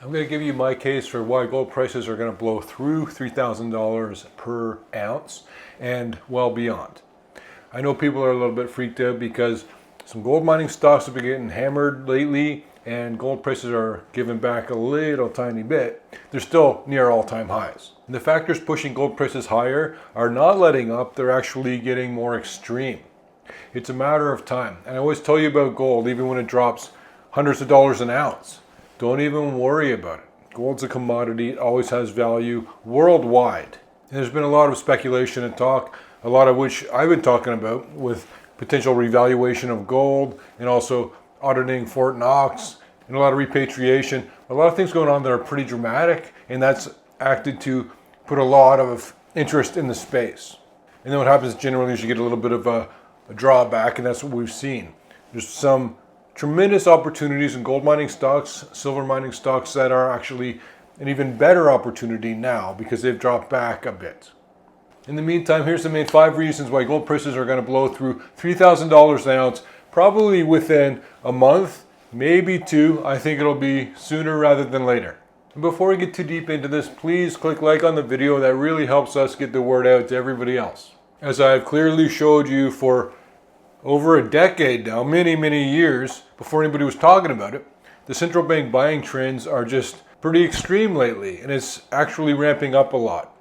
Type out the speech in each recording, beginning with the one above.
I'm going to give you my case for why gold prices are going to blow through $3,000 per ounce and well beyond. I know people are a little bit freaked out because some gold mining stocks have been getting hammered lately and gold prices are giving back a little tiny bit. They're still near all-time highs. And the factors pushing gold prices higher are not letting up, they're actually getting more extreme. It's a matter of time. And I always tell you about gold, even when it drops hundreds of dollars an ounce. Don't even worry about it. Gold's a commodity, it always has value worldwide. And there's been a lot of speculation and talk, a lot of which I've been talking about with potential revaluation of gold and also auditing Fort Knox and a lot of repatriation. A lot of things going on that are pretty dramatic, and that's acted to put a lot of interest in the space. And then what happens generally is you get a little bit of a drawback, and that's what we've seen. There's some tremendous opportunities in gold mining stocks, silver mining stocks that are actually an even better opportunity now because they've dropped back a bit. In the meantime, here's the main 5 reasons why gold prices are going to blow through $3,000 an ounce, probably within a month, maybe 2. I think it'll be sooner rather than later. And before we get too deep into this, please click like on the video. That really helps us get the word out to everybody else. As I've clearly showed you for over a decade now, many years before anybody was talking about it, the central bank buying trends are just pretty extreme lately, and it's actually ramping up a lot.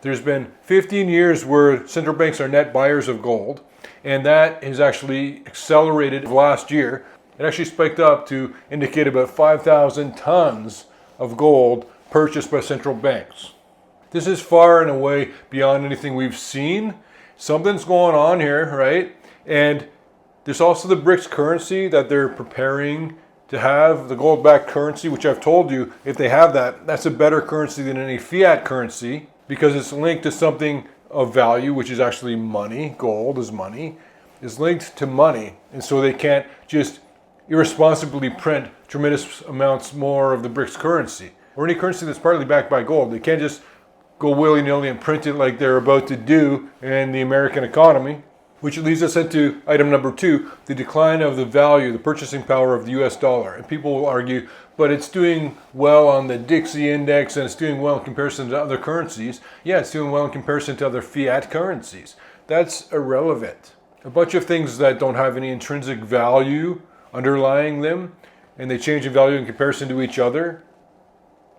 There's been 15 years where central banks are net buyers of gold, and that has actually accelerated last year. It actually spiked up to indicate about 5,000 tons of gold purchased by central banks. This is far and away beyond anything we've seen. Something's going on here, right? And there's also the BRICS currency that they're preparing to have, the gold-backed currency, which I've told you, if they have that, that's a better currency than any fiat currency because it's linked to something of value, which is actually money. Gold is money. It's linked to money. And so they can't just irresponsibly print tremendous amounts more of the BRICS currency or any currency that's partly backed by gold. They can't just go willy-nilly and print it like they're about to do in the American economy, which leads us into item number 2, the decline of the value, the purchasing power of the US dollar. And people will argue, but it's doing well on the Dixie index and it's doing well in comparison to other currencies. Yeah, it's doing well in comparison to other fiat currencies. That's irrelevant. A bunch of things that don't have any intrinsic value underlying them, and they change in value in comparison to each other.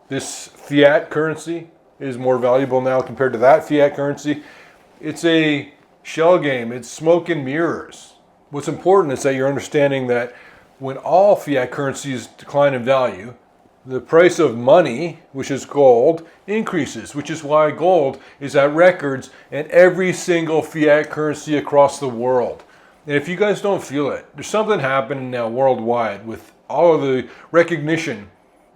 This fiat currency is more valuable now compared to that fiat currency. It's a shell game. It's smoke and mirrors. What's important is that you're understanding that when all fiat currencies decline in value, the price of money, which is gold, increases, which is why gold is at records in every single fiat currency across the world. And if you guys don't feel it, there's something happening now worldwide with all of the recognition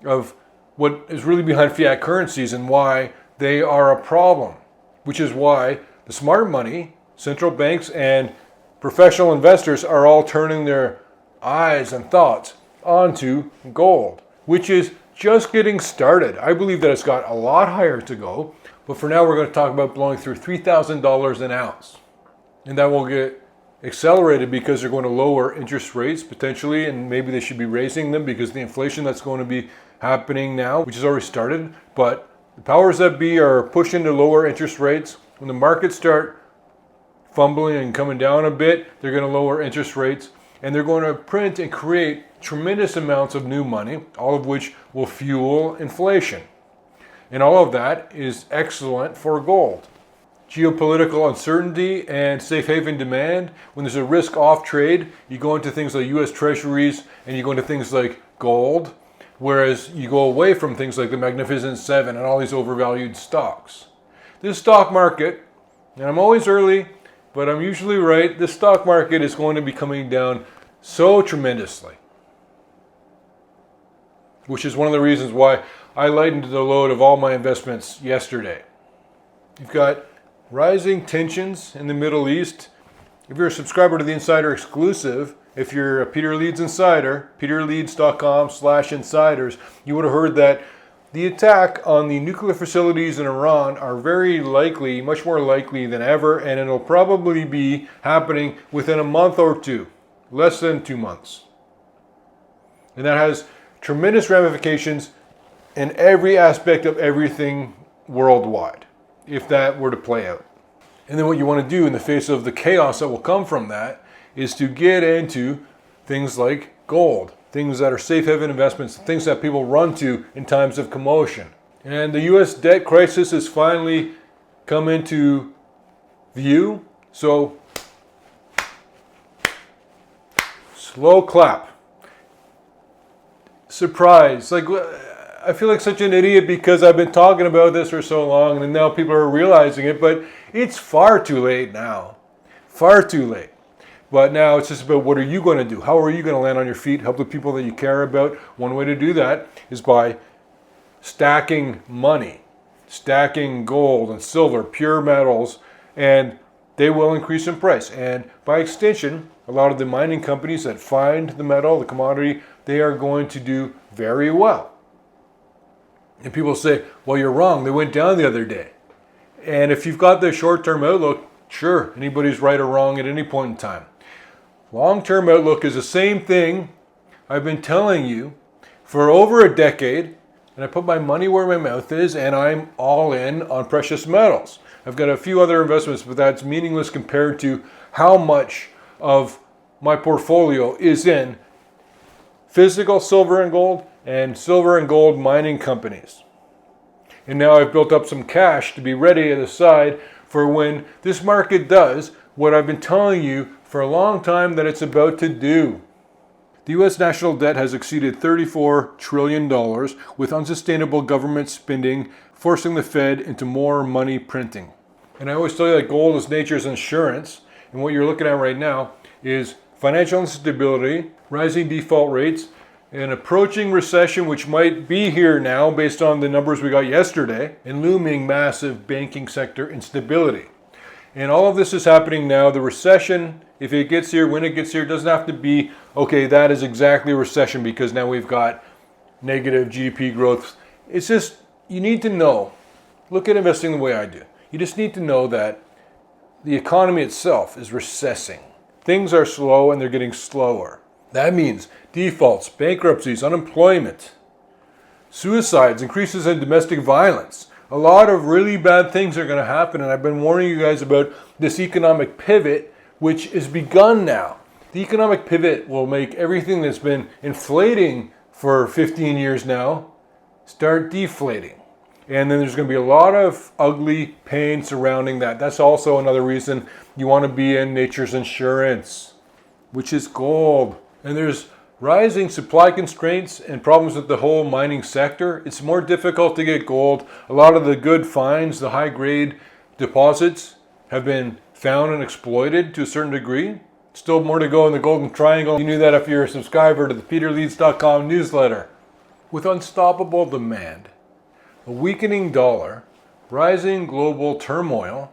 of what is really behind fiat currencies and why they are a problem, which is why the smart money, central banks and professional investors are all turning their eyes and thoughts onto gold, which is just getting started. I believe that it's got a lot higher to go, but for now we're going to talk about blowing through $3,000 an ounce. And that will get accelerated because they're going to lower interest rates potentially, and maybe they should be raising them because the inflation that's going to be happening now, which has already started, but the powers that be are pushing to lower interest rates. When the markets start fumbling and coming down a bit, they're going to lower interest rates, and they're going to print and create tremendous amounts of new money, all of which will fuel inflation. And all of that is excellent for gold. Geopolitical uncertainty and safe haven demand. When there's a risk off trade, you go into things like US Treasuries and you go into things like gold, whereas you go away from things like the Magnificent Seven and all these overvalued stocks. This stock market, and I'm always early, but I'm usually right, this stock market is going to be coming down so tremendously, which is one of the reasons why I lightened the load of all my investments yesterday. You've got rising tensions in the Middle East. If you're a subscriber to the Insider Exclusive, if you're a Peter Leeds Insider, peterleeds.com/insiders, you would have heard that the attack on the nuclear facilities in Iran are very likely, much more likely than ever, and it'll probably be happening within a month or 2, less than 2 months. And that has tremendous ramifications in every aspect of everything worldwide, if that were to play out. And then what you want to do in the face of the chaos that will come from that is to get into things like gold, things that are safe haven investments, things that people run to in times of commotion. And the US debt crisis has finally come into view. So slow clap. Surprise. Like, I feel like such an idiot because I've been talking about this for so long and now people are realizing it, but it's far too late now. Far too late. But now it's just about what are you going to do? How are you going to land on your feet, help the people that you care about? One way to do that is by stacking money, stacking gold and silver, pure metals, and they will increase in price. And by extension, a lot of the mining companies that find the metal, the commodity, they are going to do very well. And people say, well, you're wrong. They went down the other day. And if you've got the short-term outlook, sure, anybody's right or wrong at any point in time. Long-term outlook is the same thing I've been telling you for over a decade, and I put my money where my mouth is, and I'm all in on precious metals. I've got a few other investments, but that's meaningless compared to how much of my portfolio is in physical silver and gold mining companies. And now I've built up some cash to be ready at the side for when this market does what I've been telling you for a long time that it's about to do. The U.S. national debt has exceeded $34 trillion with unsustainable government spending, forcing the Fed into more money printing. And I always tell you that gold is nature's insurance. And what you're looking at right now is financial instability, rising default rates, an approaching recession, which might be here now based on the numbers we got yesterday, and looming massive banking sector instability. And all of this is happening now. The recession, if it gets here, when it gets here, doesn't have to be, okay, that is exactly a recession because now we've got negative GDP growth. It's just, you need to know, look at investing the way I do. You just need to know that the economy itself is recessing. Things are slow and they're getting slower. That means defaults, bankruptcies, unemployment, suicides, increases in domestic violence. A lot of really bad things are going to happen, and I've been warning you guys about this economic pivot, which is begun now. The economic pivot will make everything that's been inflating for 15 years now start deflating. And then there's going to be a lot of ugly pain surrounding that. That's also another reason you want to be in nature's insurance, which is gold. And there's rising supply constraints and problems with the whole mining sector. It's more difficult to get gold. A lot of the good finds, the high-grade deposits, have been found and exploited to a certain degree. Still more to go in the Golden Triangle. You knew that if you're a subscriber to the peterleeds.com newsletter. With unstoppable demand, a weakening dollar, rising global turmoil,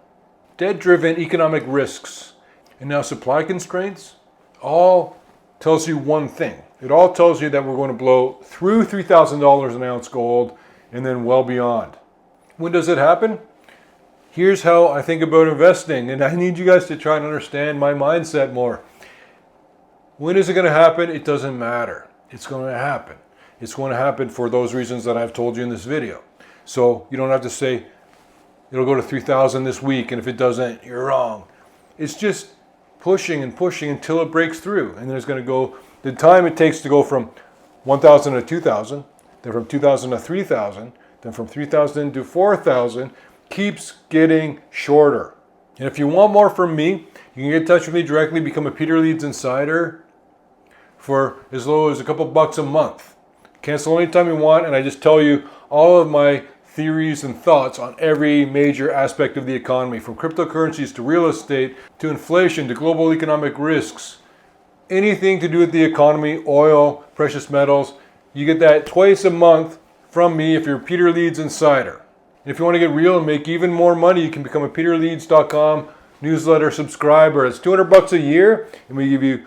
debt-driven economic risks, and now supply constraints, all tells you one thing. It all tells you that we're going to blow through $3,000 an ounce gold and then well beyond. When does it happen? Here's how I think about investing, and I need you guys to try and understand my mindset more. When is it going to happen? It doesn't matter. It's going to happen. It's going to happen for those reasons that I've told you in this video. So you don't have to say it'll go to 3,000 this week, and if it doesn't, you're wrong. It's just pushing and pushing until it breaks through. And then it's going to go, the time it takes to go from 1,000 to 2,000, then from 2,000 to 3,000, then from 3,000 to 4,000, keeps getting shorter. And if you want more from me, you can get in touch with me directly, become a Peter Leeds Insider for as low as a couple bucks a month. Cancel anytime you want, and I just tell you all of my theories and thoughts on every major aspect of the economy, from cryptocurrencies to real estate, to inflation, to global economic risks. Anything to do with the economy, oil, precious metals, you get that twice a month from me if you're a Peter Leeds Insider. And if you want to get real and make even more money, you can become a peterleeds.com newsletter subscriber. It's $200 a year, and we give you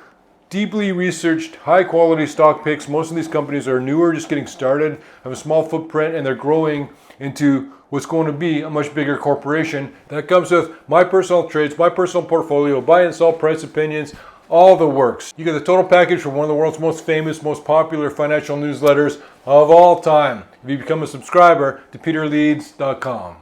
deeply researched, high-quality stock picks. Most of these companies are newer, just getting started, have a small footprint, and they're growing into what's going to be a much bigger corporation. That comes with my personal trades, my personal portfolio, buy and sell price opinions, all the works. You get the total package from one of the world's most famous, most popular financial newsletters of all time if you become a subscriber to peterleeds.com.